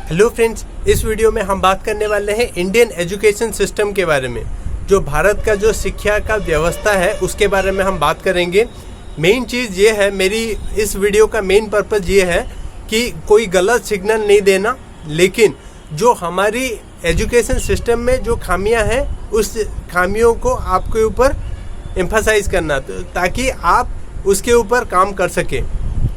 Hello friends, इस video में हम बात करने वाले हैं इंडियन एजुकेशन सिस्टम के बारे में। जो भारत का जो शिक्षा का व्यवस्था है उसके बारे में हम बात करेंगे। मेन चीज़ ये है, मेरी इस वीडियो का मेन पर्पज़ ये है कि कोई गलत सिग्नल नहीं देना, लेकिन जो हमारी एजुकेशन सिस्टम में जो खामियां हैं उस खामियों को आपके ऊपर एम्फसाइज करना, ताकि आप उसके ऊपर काम कर सकें।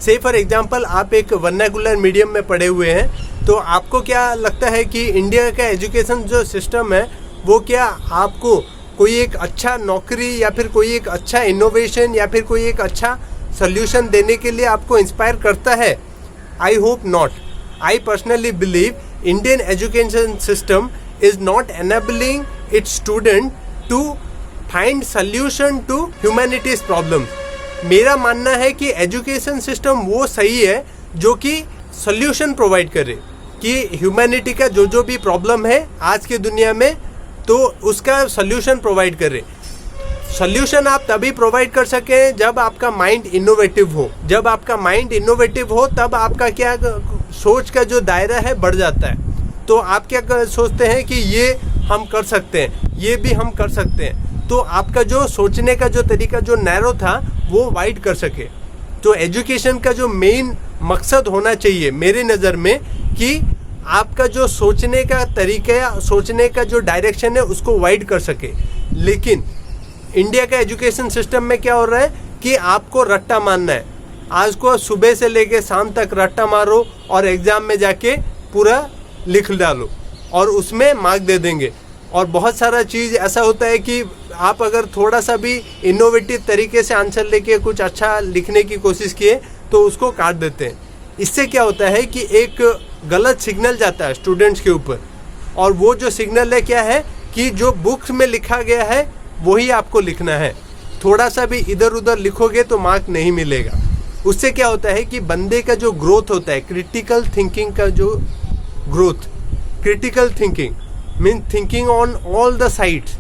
से फॉर एग्जांपल, आप एक वर्नाकुलर मीडियम में पढ़े हुए हैं, तो आपको क्या लगता है कि इंडिया का एजुकेशन जो सिस्टम है वो क्या आपको कोई एक अच्छा नौकरी या फिर कोई एक अच्छा इनोवेशन या फिर कोई एक अच्छा सोल्यूशन देने के लिए आपको इंस्पायर करता है? I hope not. I personally believe Indian education system is not enabling its student to find solution to humanity's problem. मेरा मानना है कि एजुकेशन सिस्टम वो सही है जो कि सोल्यूशन प्रोवाइड करे कि ह्यूमैनिटी का जो भी प्रॉब्लम है आज की दुनिया में, तो उसका सोल्यूशन प्रोवाइड करे। सोल्यूशन आप तभी प्रोवाइड कर सकें जब आपका माइंड इनोवेटिव हो। जब आपका माइंड इनोवेटिव हो तब आपका क्या सोच का जो दायरा है बढ़ जाता है। तो आप क्या सोचते हैं कि ये हम कर सकते हैं, ये भी हम कर सकते हैं, तो आपका जो सोचने का जो तरीका जो नैरो था वो वाइड कर सके। तो एजुकेशन का जो मेन मकसद होना चाहिए मेरी नज़र में कि आपका जो सोचने का तरीका है, सोचने का जो डायरेक्शन है उसको वाइड कर सके। लेकिन इंडिया का एजुकेशन सिस्टम में क्या हो रहा है कि आपको रट्टा मारना है। आज को सुबह से लेके शाम तक रट्टा मारो और एग्ज़ाम में जाके पूरा लिख डालो और उसमें मार्क दे देंगे। और बहुत सारा चीज़ ऐसा होता है कि आप अगर थोड़ा सा भी इनोवेटिव तरीके से आंसर लेके कुछ अच्छा लिखने की कोशिश किए तो उसको काट देते हैं। इससे क्या होता है कि एक गलत सिग्नल जाता है स्टूडेंट्स के ऊपर, और वो जो सिग्नल है क्या है कि जो बुक्स में लिखा गया है वही आपको लिखना है। थोड़ा सा भी इधर उधर लिखोगे तो मार्क नहीं मिलेगा। उससे क्या होता है कि बंदे का जो ग्रोथ होता है, क्रिटिकल थिंकिंग का जो growth, critical thinking mean thinking on all the sides,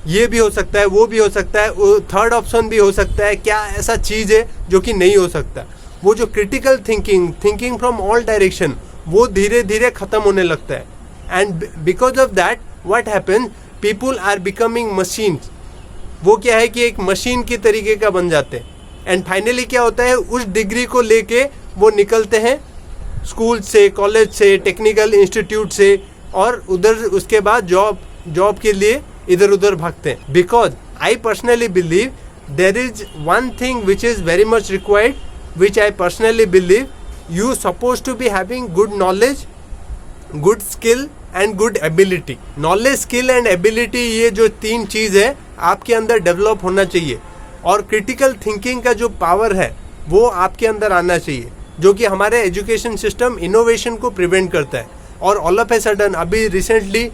ये भी हो सकता है, वो भी हो सकता है, थर्ड ऑप्शन भी हो सकता है, क्या ऐसा चीज़ है जो कि नहीं हो सकता। वो जो critical thinking from all direction, वो धीरे धीरे ख़त्म होने लगता है। And because of that what happens, people are becoming machines. वो क्या है कि एक मशीन की तरीके का बन जाते हैं। एंड फाइनली क्या होता है, उस डिग्री को लेके वो निकलते हैं स्कूल से, कॉलेज से, टेक्निकल इंस्टीट्यूट से, और उधर उसके बाद जॉब के लिए इधर उधर भागते हैं। Because I personally believe there is one thing which is very much required, which I personally believe you supposed to be having good knowledge, good skill and good ability. Knowledge, skill and ability, ये जो तीन चीज़ है आपके अंदर develop होना चाहिए। और critical thinking का जो पावर है वो आपके अंदर आना चाहिए, जो कि हमारे एजुकेशन सिस्टम इनोवेशन को प्रिवेंट करता है। और ऑल ऑफ ए सडन अभी रिसेंटली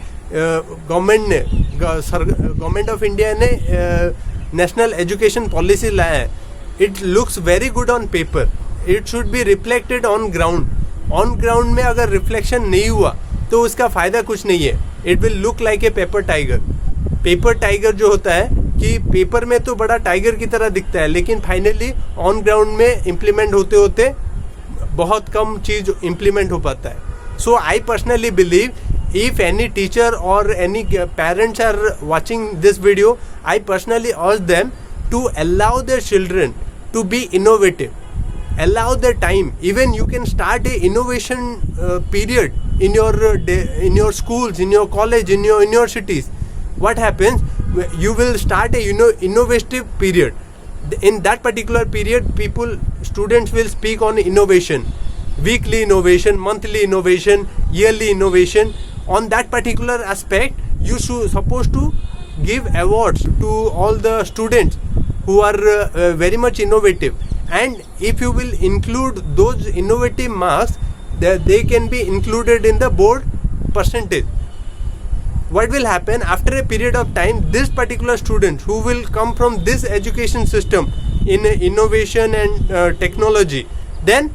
गवर्नमेंट ऑफ इंडिया ने नेशनल एजुकेशन पॉलिसी लाया है। It looks very good on paper. It should be reflected on ground. On ground में अगर रिफ्लेक्शन नहीं हुआ तो उसका फ़ायदा कुछ नहीं है। It will look like a paper tiger. Paper tiger जो होता है कि पेपर में तो बड़ा टाइगर की तरह दिखता है, लेकिन फाइनली ऑन ग्राउंड में इम्प्लीमेंट होते होते बहुत कम चीज़ इम्प्लीमेंट हो पाता है। So I personally believe if any teacher और any parents are watching this video, I personally urge them to allow their children to be innovative, allow their time. Even you can start a innovation period in your schools, in your college, in your universities. What happens, you will start a innovative period. In that particular period, students will speak on innovation, weekly innovation, monthly innovation, yearly innovation. On that particular aspect, you supposed to give awards to all the students who are very much innovative. And if you will include those innovative marks, they can be included in the board percentage. What will happen after a period of time, this particular student who will come from this education system in innovation and technology, then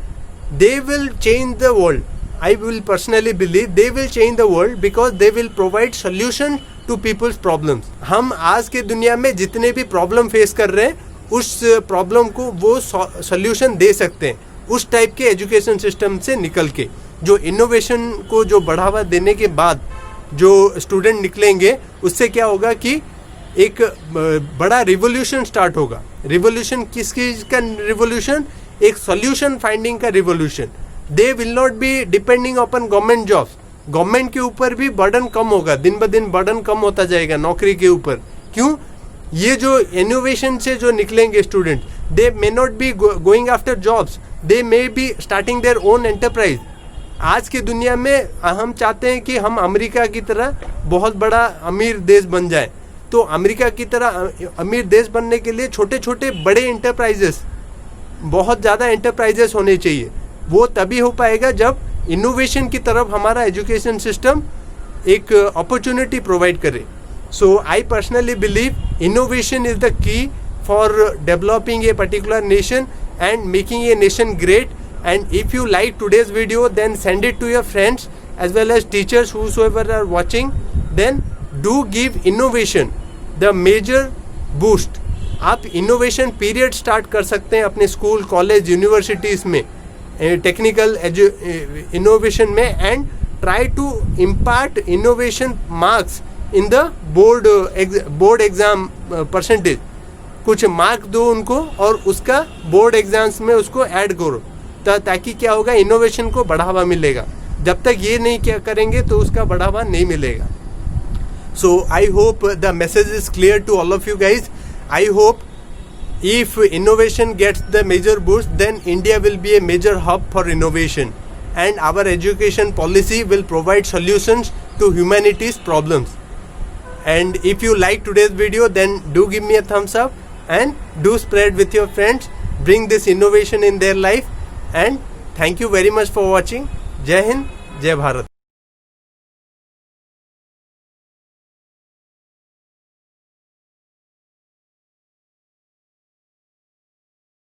they will change the world. I will personally believe they will change the world because they will provide solution to people's problems. हम आज के दुनिया में जितने भी problem face कर रहे हैं उस प्रॉब्लम को वो सोल्यूशन दे सकते हैं उस टाइप के एजुकेशन सिस्टम से निकल के। जो इनोवेशन को जो बढ़ावा देने के बाद जो स्टूडेंट निकलेंगे, उससे क्या होगा कि एक बड़ा रिवोल्यूशन स्टार्ट होगा। रिवोल्यूशन किस चीज का रिवोल्यूशन? एक सॉल्यूशन फाइंडिंग का revolution. They will not be depending upon government jobs. Government के ऊपर भी बर्डन कम होगा, दिन ब दिन बर्डन कम होता जाएगा नौकरी के ऊपर। क्यों? ये जो इनोवेशन से जो निकलेंगे student, they may not be going after jobs, they may be starting their own enterprise. आज की दुनिया में हम चाहते हैं कि हम अमेरिका की तरह बहुत बड़ा अमीर देश बन जाए। तो अमेरिका की तरह अमीर देश बनने के लिए छोटे छोटे बड़े एंटरप्राइजेस, बहुत ज़्यादा एंटरप्राइजेस होने चाहिए। वो तभी हो पाएगा जब इनोवेशन की तरफ हमारा एजुकेशन सिस्टम एक अपॉर्चुनिटी प्रोवाइड करे। So I personally believe innovation is the key for developing a particular nation and making a nation great. And if you like today's video, then send it to your friends as well as teachers whosoever are watching. Then do give innovation the major boost. आप innovation period start कर सकते हैं अपने school, college, universities में, technical innovation में, and try to impart innovation marks in the board exam percentage. कुछ mark दो उनको और उसका बोर्ड एग्जाम्स में उसको ऐड करो, ताकि क्या होगा, इनोवेशन को बढ़ावा मिलेगा। जब तक ये नहीं क्या करेंगे तो उसका बढ़ावा नहीं मिलेगा। So I hope the message is clear to all of you guys. I hope if innovation gets the major boost, then India will be a major hub for innovation and our education policy will provide solutions to humanity's problems. And if you like today's video, then do give me a thumbs up and do spread with your friends. Bring this innovation in their life. And thank you very much for watching. Jai Hind, Jai Bharat.